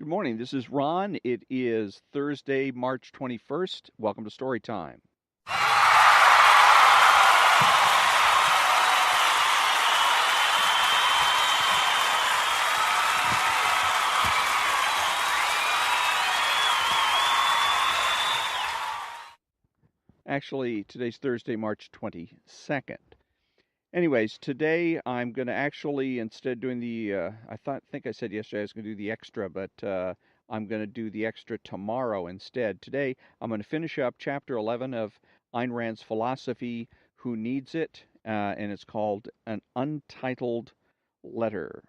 Good morning. This is Ron. It is Thursday, March 21st. Welcome to Story Time. Actually, today's Thursday, March 22nd. Anyways, today I'm going to actually, instead of doing the, think I said yesterday I was going to do the extra, but I'm going to do the extra tomorrow instead. Today I'm going to finish up chapter 11 of Ayn Rand's philosophy, Who Needs It? And it's called An Untitled Letter.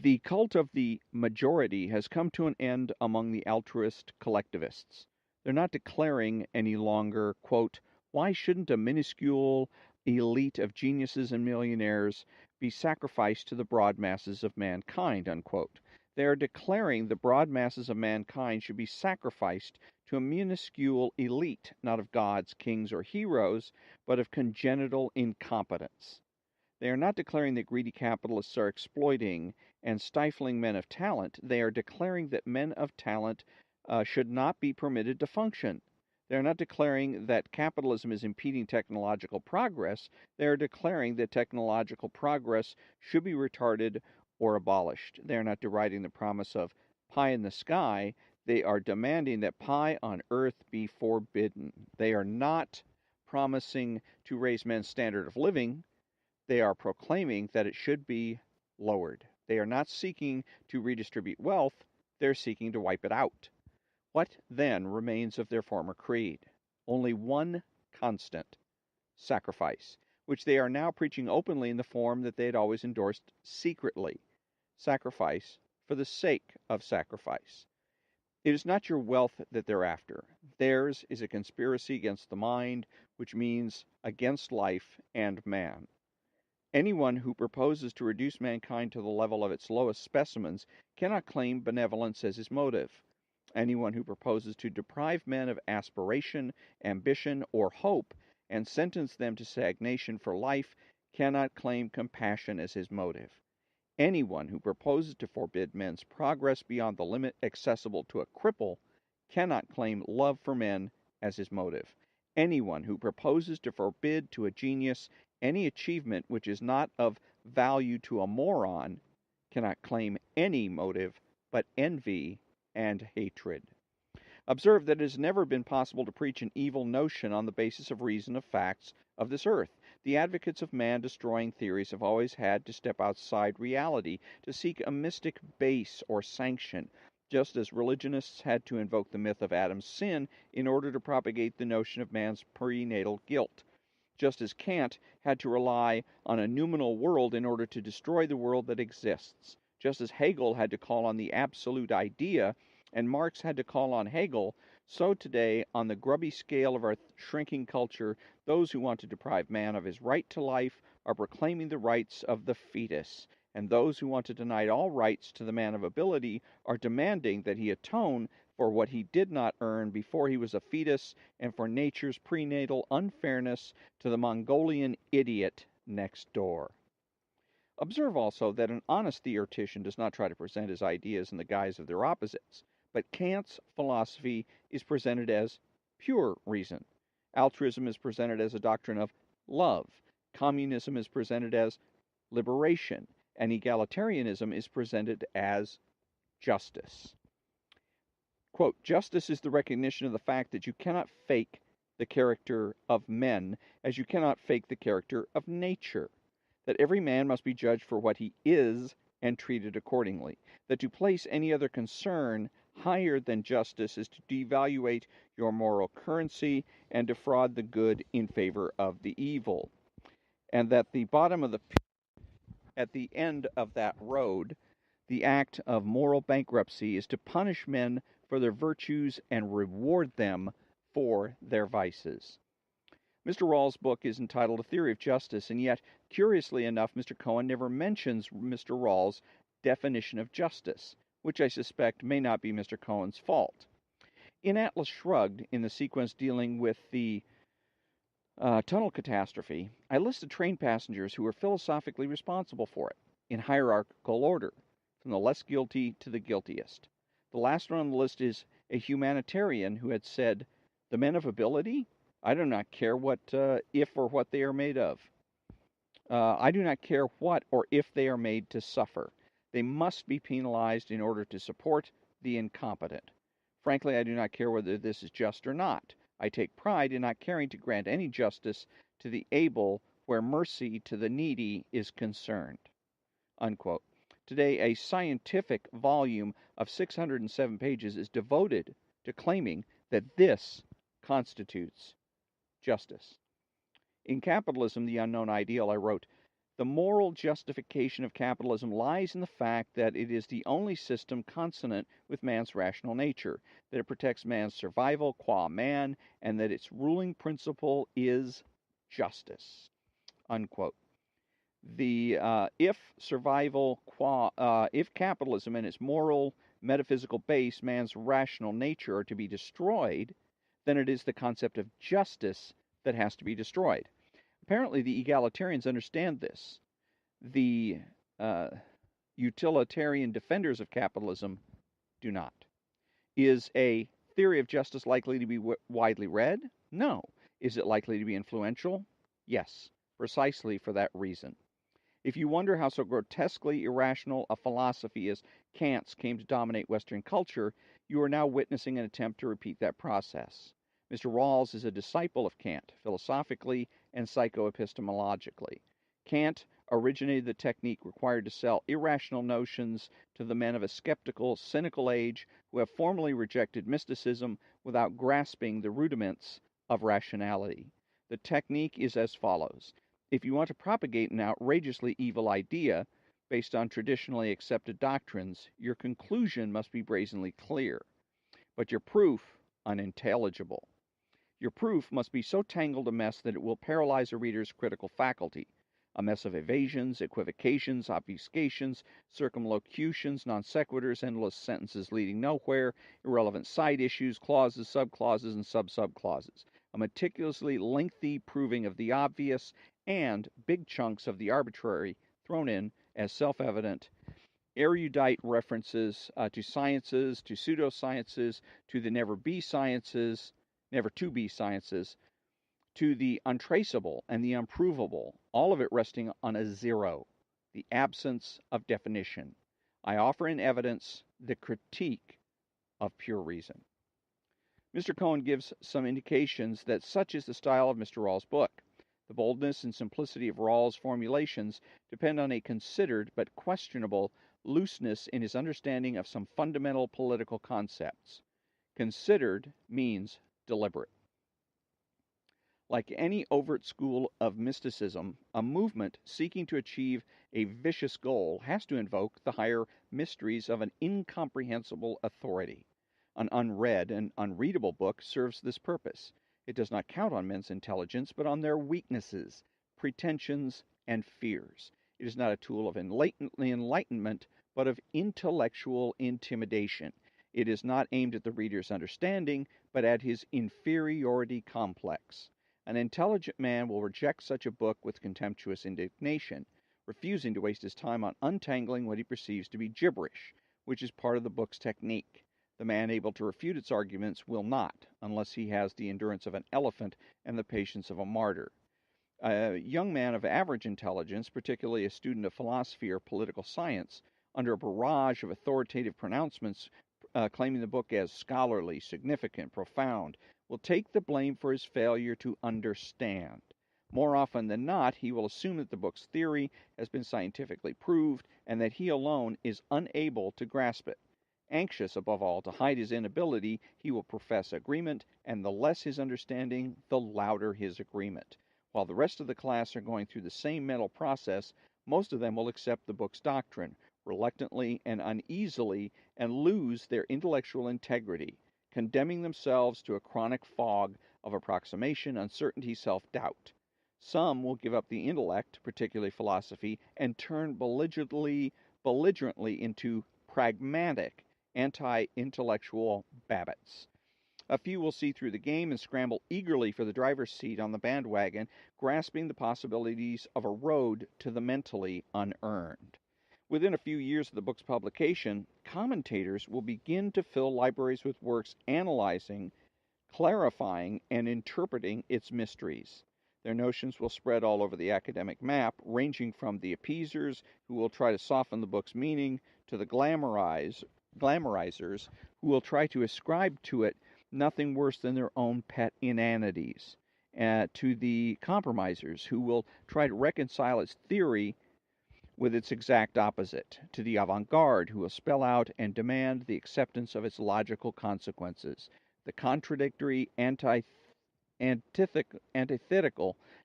The cult of the majority has come to an end among the altruist collectivists. They're not declaring any longer, quote, why shouldn't a minuscule elite of geniuses and millionaires be sacrificed to the broad masses of mankind, unquote. They are declaring the broad masses of mankind should be sacrificed to a minuscule elite, not of gods, kings, or heroes, but of congenital incompetence. They are not declaring that greedy capitalists are exploiting and stifling men of talent. They are declaring that men of talent should not be permitted to function. They are not declaring that capitalism is impeding technological progress. They are declaring that technological progress should be retarded or abolished. They are not deriding the promise of pie in the sky. They are demanding that pie on earth be forbidden. They are not promising to raise men's standard of living. They are proclaiming that it should be lowered. They are not seeking to redistribute wealth. They're seeking to wipe it out. What then remains of their former creed? Only one constant: sacrifice, which they are now preaching openly in the form that they had always endorsed secretly. Sacrifice for the sake of sacrifice. It is not your wealth that they're after. Theirs is a conspiracy against the mind, which means against life and man. Anyone who proposes to reduce mankind to the level of its lowest specimens cannot claim benevolence as his motive. Anyone who proposes to deprive men of aspiration, ambition, or hope and sentence them to stagnation for life cannot claim compassion as his motive. Anyone who proposes to forbid men's progress beyond the limit accessible to a cripple cannot claim love for men as his motive. Anyone who proposes to forbid to a genius any achievement which is not of value to a moron cannot claim any motive but envy and hatred. Observe that it has never been possible to preach an evil notion on the basis of reason of facts of this earth. The advocates of man-destroying theories have always had to step outside reality to seek a mystic base or sanction, just as religionists had to invoke the myth of Adam's sin in order to propagate the notion of man's prenatal guilt. Just as Kant had to rely on a noumenal world in order to destroy the world that exists. Just as Hegel had to call on the absolute idea, and Marx had to call on Hegel, so today, on the grubby scale of our shrinking culture, those who want to deprive man of his right to life are proclaiming the rights of the fetus, and those who want to deny all rights to the man of ability are demanding that he atone for what he did not earn before he was a fetus and for nature's prenatal unfairness to the Mongolian idiot next door. Observe also that an honest theoretician does not try to present his ideas in the guise of their opposites, but Kant's philosophy is presented as pure reason. Altruism is presented as a doctrine of love. Communism is presented as liberation. And egalitarianism is presented as justice. Quote, justice is the recognition of the fact that you cannot fake the character of men as you cannot fake the character of nature. That every man must be judged for what he is and treated accordingly. That to place any other concern higher than justice is to devaluate your moral currency and defraud the good in favor of the evil. And that at the end of that road, the act of moral bankruptcy is to punish men for their virtues and reward them for their vices. Mr. Rawls' book is entitled A Theory of Justice, and yet, curiously enough, Mr. Cohen never mentions Mr. Rawls' definition of justice, which I suspect may not be Mr. Cohen's fault. In Atlas Shrugged, in the sequence dealing with the tunnel catastrophe, I listed train passengers who were philosophically responsible for it, in hierarchical order, from the less guilty to the guiltiest. The last one on the list is a humanitarian who had said, "The men of ability, I do not care what, if or what they are made of. I do not care what or if they are made to suffer. They must be penalized in order to support the incompetent. Frankly, I do not care whether this is just or not. I take pride in not caring to grant any justice to the able where mercy to the needy is concerned." Unquote. Today, a scientific volume of 607 pages is devoted to claiming that this constitutes justice. In Capitalism, the Unknown Ideal, I wrote, "The moral justification of capitalism lies in the fact that it is the only system consonant with man's rational nature, that it protects man's survival qua man, and that its ruling principle is justice." Unquote. If capitalism and its moral, metaphysical base, man's rational nature, are to be destroyed, then it is the concept of justice that has to be destroyed. Apparently, the egalitarians understand this. The utilitarian defenders of capitalism do not. Is a theory of justice likely to be widely read? No. Is it likely to be influential? Yes, precisely for that reason. If you wonder how so grotesquely irrational a philosophy as Kant's came to dominate Western culture, you are now witnessing an attempt to repeat that process. Mr. Rawls is a disciple of Kant, philosophically and psychoepistemologically. Kant originated the technique required to sell irrational notions to the men of a skeptical, cynical age who have formally rejected mysticism without grasping the rudiments of rationality. The technique is as follows. If you want to propagate an outrageously evil idea based on traditionally accepted doctrines, your conclusion must be brazenly clear, but your proof unintelligible. Your proof must be so tangled a mess that it will paralyze a reader's critical faculty, a mess of evasions, equivocations, obfuscations, circumlocutions, non sequiturs, endless sentences leading nowhere, irrelevant side issues, clauses, subclauses, and sub-subclauses, a meticulously lengthy proving of the obvious, and big chunks of the arbitrary thrown in as self-evident, erudite references to sciences, to pseudosciences, to the never-to-be sciences, to the untraceable and the unprovable, all of it resting on a zero, the absence of definition. I offer in evidence the critique of pure reason. Mr. Cohen gives some indications that such is the style of Mr. Rawls' book. The boldness and simplicity of Rawls' formulations depend on a considered but questionable looseness in his understanding of some fundamental political concepts. Considered means deliberate. Like any overt school of mysticism, a movement seeking to achieve a vicious goal has to invoke the higher mysteries of an incomprehensible authority. An unread and unreadable book serves this purpose. It does not count on men's intelligence, but on their weaknesses, pretensions, and fears. It is not a tool of enlightenment, but of intellectual intimidation. It is not aimed at the reader's understanding, but at his inferiority complex. An intelligent man will reject such a book with contemptuous indignation, refusing to waste his time on untangling what he perceives to be gibberish, which is part of the book's technique. The man able to refute its arguments will not, unless he has the endurance of an elephant and the patience of a martyr. A young man of average intelligence, particularly a student of philosophy or political science, under a barrage of authoritative pronouncements claiming the book as scholarly, significant, profound, will take the blame for his failure to understand. More often than not, he will assume that the book's theory has been scientifically proved and that he alone is unable to grasp it. Anxious, above all, to hide his inability, he will profess agreement, and the less his understanding, the louder his agreement. While the rest of the class are going through the same mental process, most of them will accept the book's doctrine, reluctantly and uneasily, and lose their intellectual integrity, condemning themselves to a chronic fog of approximation, uncertainty, self-doubt. Some will give up the intellect, particularly philosophy, and turn belligerently into pragmatic, anti-intellectual Babbitts. A few will see through the game and scramble eagerly for the driver's seat on the bandwagon, grasping the possibilities of a road to the mentally unearned. Within a few years of the book's publication, commentators will begin to fill libraries with works analyzing, clarifying, and interpreting its mysteries. Their notions will spread all over the academic map, ranging from the appeasers, who will try to soften the book's meaning, to the glamorizers, who will try to ascribe to it nothing worse than their own pet inanities, to the compromisers, who will try to reconcile its theory with its exact opposite, to the avant-garde, who will spell out and demand the acceptance of its logical consequences. The contradictory, antithetical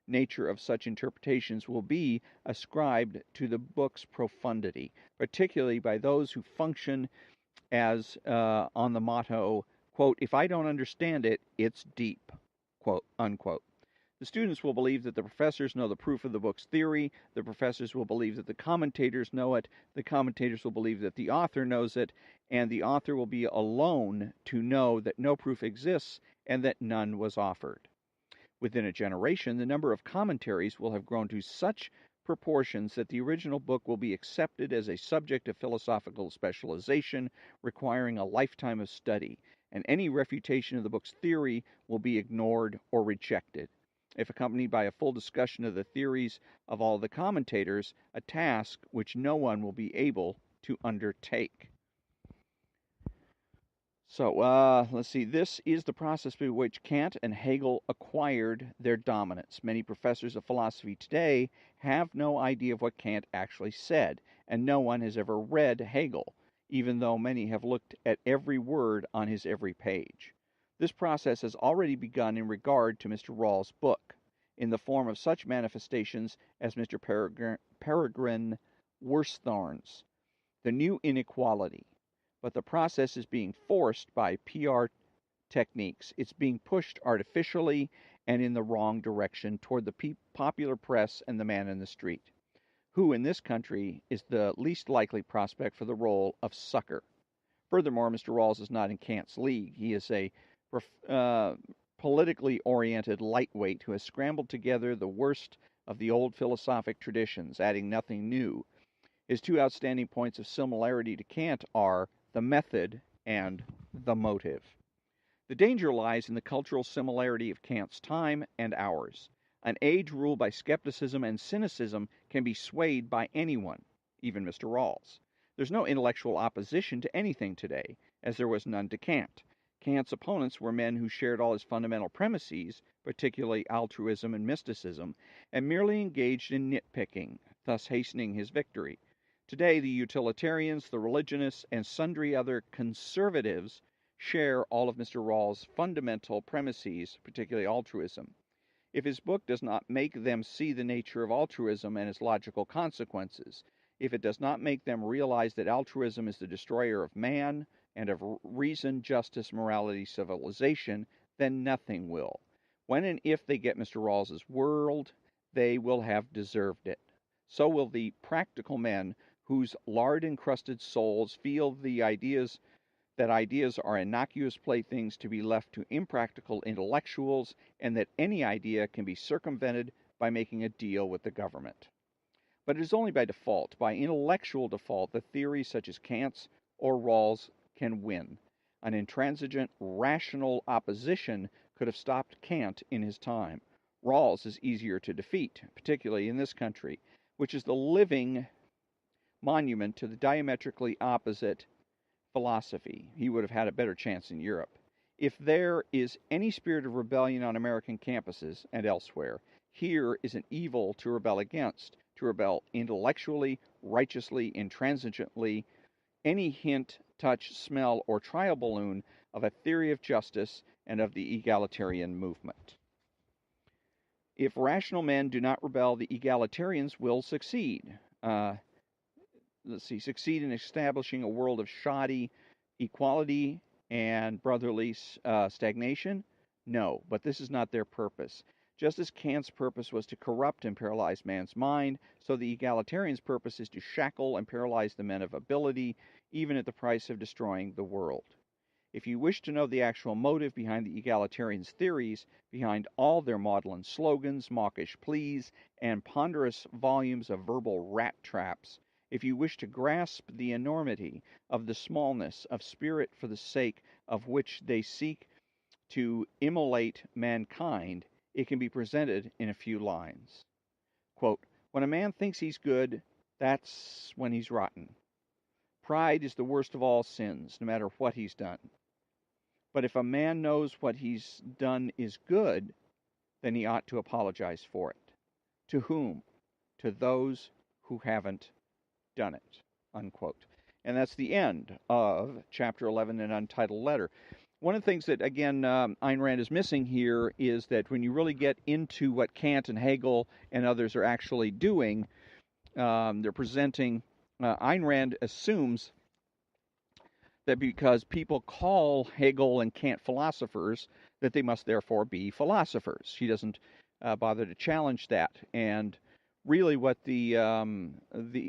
nature of such interpretations will be ascribed to the book's profundity, particularly by those who function as on the motto, quote, "If I don't understand it, it's deep," quote, unquote. The students will believe that the professors know the proof of the book's theory. The professors will believe that the commentators know it. The commentators will believe that the author knows it. And the author will be alone to know that no proof exists and that none was offered. Within a generation, the number of commentaries will have grown to such proportions that the original book will be accepted as a subject of philosophical specialization requiring a lifetime of study, and any refutation of the book's theory will be ignored or rejected, if accompanied by a full discussion of the theories of all the commentators, a task which no one will be able to undertake. So, let's see. This is the process by which Kant and Hegel acquired their dominance. Many professors of philosophy today have no idea of what Kant actually said, and no one has ever read Hegel, even though many have looked at every word on his every page. This process has already begun in regard to Mr. Rawls' book, in the form of such manifestations as Mr. Peregrine Worsthorne's The New Inequality. But the process is being forced by PR techniques. It's being pushed artificially and in the wrong direction toward the popular press and the man in the street, who in this country is the least likely prospect for the role of sucker. Furthermore, Mr. Rawls is not in Kant's league. He is a politically oriented lightweight who has scrambled together the worst of the old philosophic traditions, adding nothing new. His two outstanding points of similarity to Kant are the method and the motive. The danger lies in the cultural similarity of Kant's time and ours. An age ruled by skepticism and cynicism can be swayed by anyone, even Mr. Rawls. There's no intellectual opposition to anything today, as there was none to Kant. Kant's opponents were men who shared all his fundamental premises, particularly altruism and mysticism, and merely engaged in nitpicking, thus hastening his victory. Today, the utilitarians, the religionists, and sundry other conservatives share all of Mr. Rawls' fundamental premises, particularly altruism. If his book does not make them see the nature of altruism and its logical consequences, if it does not make them realize that altruism is the destroyer of man and of reason, justice, morality, civilization, then nothing will. When and if they get Mr. Rawls's world, they will have deserved it. So will the practical men whose lard-encrusted souls feel that ideas are innocuous playthings to be left to impractical intellectuals, and that any idea can be circumvented by making a deal with the government. But it is only by default, by intellectual default, that theories such as Kant's or Rawls can win. An intransigent, rational opposition could have stopped Kant in his time. Rawls is easier to defeat, particularly in this country, which is the living monument to the diametrically opposite philosophy. He would have had a better chance in Europe. If there is any spirit of rebellion on American campuses and elsewhere, here is an evil to rebel against, to rebel intellectually, righteously, intransigently, any hint, touch, smell, or trial balloon of a theory of justice and of the egalitarian movement. If rational men do not rebel, the egalitarians will succeed. Succeed in establishing a world of shoddy equality and brotherly stagnation? No, but this is not their purpose. Just as Kant's purpose was to corrupt and paralyze man's mind, so the egalitarian's purpose is to shackle and paralyze the men of ability, even at the price of destroying the world. If you wish to know the actual motive behind the egalitarians' theories, behind all their maudlin slogans, mawkish pleas, and ponderous volumes of verbal rat traps, if you wish to grasp the enormity of the smallness of spirit for the sake of which they seek to immolate mankind, it can be presented in a few lines. Quote, when a man thinks he's good, that's when he's rotten. Pride is the worst of all sins, no matter what he's done. But if a man knows what he's done is good, then he ought to apologize for it. To whom? To those who haven't done it. Unquote. And that's the end of chapter 11 in Untitled Letter. One of the things that, again, Ayn Rand is missing here is that when you really get into what Kant and Hegel and others are actually doing, they're presenting, Ayn Rand assumes that because people call Hegel and Kant philosophers, that they must therefore be philosophers. She doesn't bother to challenge that. And really what the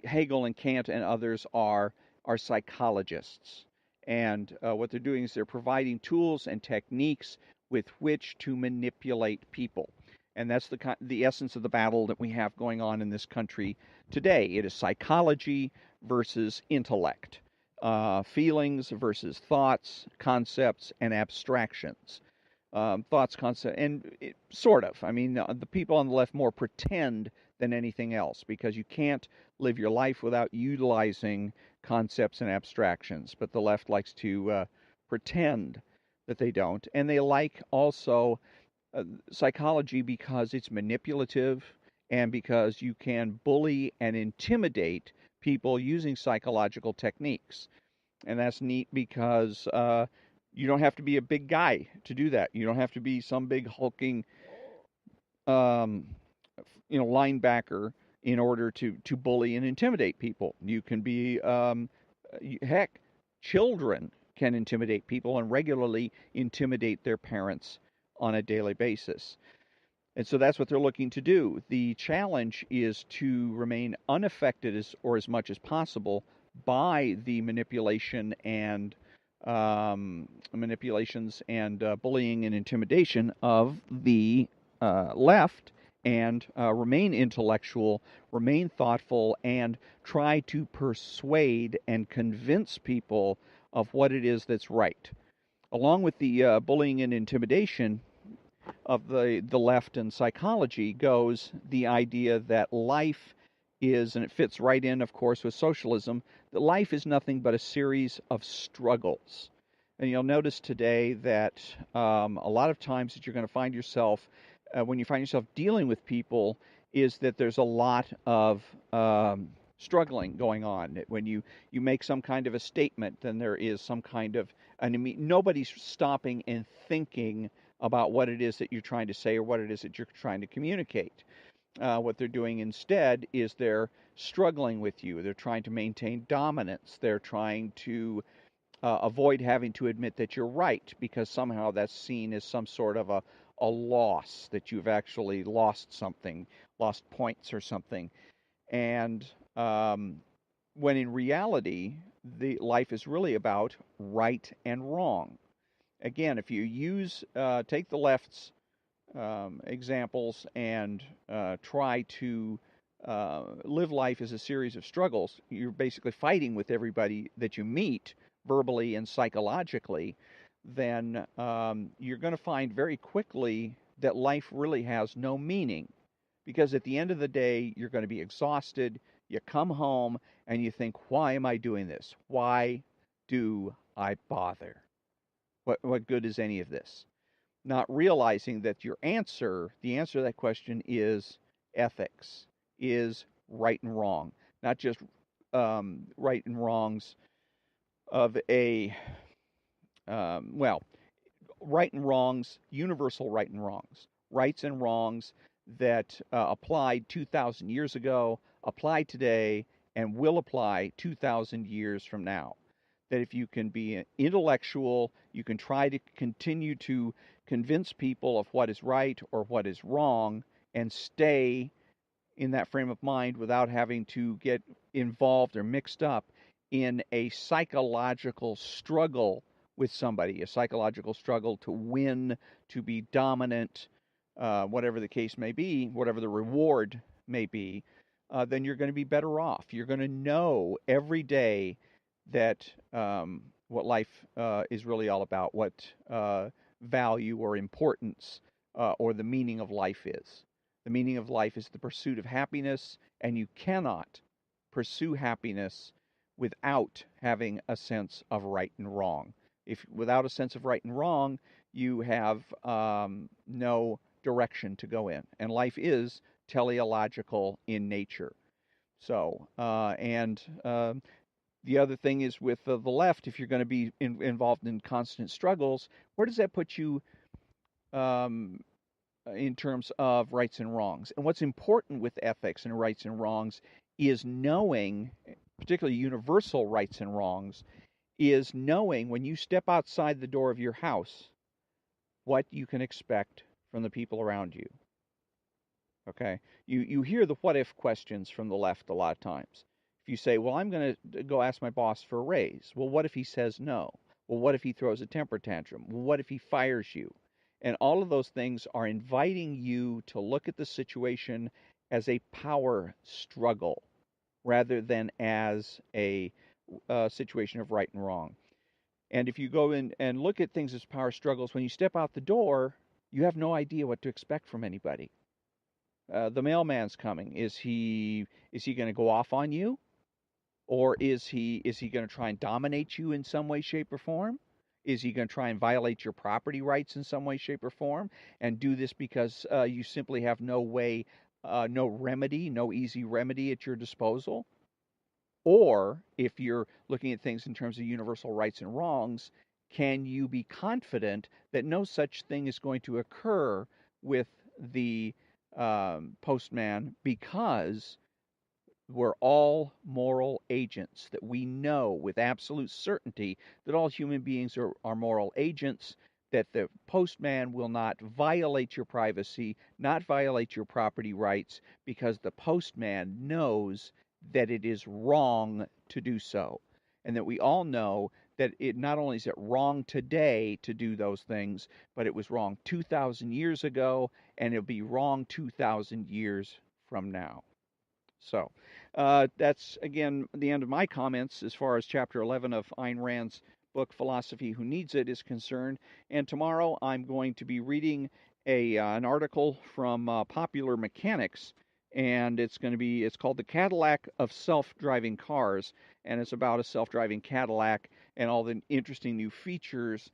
Hegel and Kant and others are psychologists. And what they're doing is they're providing tools and techniques with which to manipulate people. And that's the essence of the battle that we have going on in this country today. It is psychology versus intellect. Feelings versus thoughts, concepts, and abstractions. Thoughts, concepts, and sort of. I mean, the people on the left more pretend than anything else because you can't live your life without utilizing concepts and abstractions. But the left likes to pretend that they don't. And they like also psychology because it's manipulative and because you can bully and intimidate people using psychological techniques. And that's neat because you don't have to be a big guy to do that. You don't have to be some big hulking linebacker in order to bully and intimidate people. You can be, heck, children can intimidate people and regularly intimidate their parents on a daily basis. And so that's what they're looking to do. The challenge is to remain unaffected as much as possible by the manipulations and bullying and intimidation of the left, and remain intellectual, remain thoughtful, and try to persuade and convince people of what it is that's right. Along with the bullying and intimidation of the left and psychology goes the idea that life is, and it fits right in, of course, with socialism, that life is nothing but a series of struggles. And you'll notice today that a lot of times that you're going to find yourself, when you find yourself dealing with people, is that there's a lot of struggling going on. When you make some kind of a statement, then there is some kind of, nobody's stopping and thinking about what it is that you're trying to say or what it is that you're trying to communicate. What they're doing instead is they're struggling with you. They're trying to maintain dominance. They're trying to avoid having to admit that you're right, because somehow that's seen as some sort of a loss, that you've actually lost something, lost points or something. And when in reality, the life is really about right and wrong. Again, if you take the left's examples and try to live life as a series of struggles, you're basically fighting with everybody that you meet, verbally and psychologically, then you're going to find very quickly that life really has no meaning. Because at the end of the day, you're going to be exhausted. You come home and you think, why am I doing this? Why do I bother? What good is any of this? Not realizing that the answer to that question is ethics, is right and wrong, not just right and wrongs of a, right and wrongs, universal right and wrongs, rights and wrongs that applied 2,000 years ago, apply today, and will apply 2,000 years from now. That if you can be intellectual, you can try to continue to convince people of what is right or what is wrong and stay in that frame of mind without having to get involved or mixed up in a psychological struggle with somebody, a psychological struggle to win, to be dominant, whatever the case may be, whatever the reward may be. then you're going to be better off. You're going to know every day that what life is really all about, what value or importance or the meaning of life is. The meaning of life is the pursuit of happiness, and you cannot pursue happiness without having a sense of right and wrong. If without a sense of right and wrong, you have no direction to go in, and life is teleological in nature. So, and the other thing is with the left, if you're going to be involved in constant struggles, where does that put you um, in terms of rights and wrongs? And what's important with ethics and rights and wrongs is knowing, particularly universal rights and wrongs, is knowing when you step outside the door of your house what you can expect from the people around you. Okay, you hear the what if questions from the left a lot of times. If you say, well, I'm going to go ask my boss for a raise, well, what if he says no? Well, what if he throws a temper tantrum? Well, what if he fires you? And all of those things are inviting you to look at the situation as a power struggle rather than as a situation of right and wrong. And if you go in and look at things as power struggles, when you step out the door, you have no idea what to expect from anybody. The mailman's coming. Is he going to go off on you, or is he going to try and dominate you in some way, shape, or form? Is he going to try and violate your property rights in some way, shape, or form, and do this because you simply have no way, no remedy, no easy remedy at your disposal? Or if you're looking at things in terms of universal rights and wrongs, can you be confident that no such thing is going to occur with the postman because we're all moral agents, that we know with absolute certainty that all human beings are moral agents, that the postman will not violate your privacy, not violate your property rights, because the postman knows that it is wrong to do so. And that we all know that it not only is it wrong today to do those things, but it was wrong 2,000 years ago, and it'll be wrong 2,000 years from now. So that's, again, the end of my comments as far as Chapter 11 of Ayn Rand's book, Philosophy Who Needs It, is concerned. And tomorrow I'm going to be reading an article from Popular Mechanics, and it's called The Cadillac of Self-Driving Cars, and it's about a self-driving Cadillac and all the interesting new features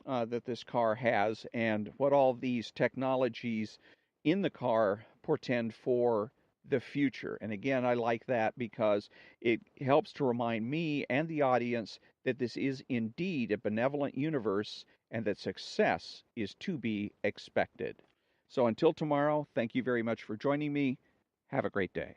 that this car has, and what all these technologies in the car portend for the future. And again, I like that because it helps to remind me and the audience that this is indeed a benevolent universe and that success is to be expected. So until tomorrow, thank you very much for joining me. Have a great day.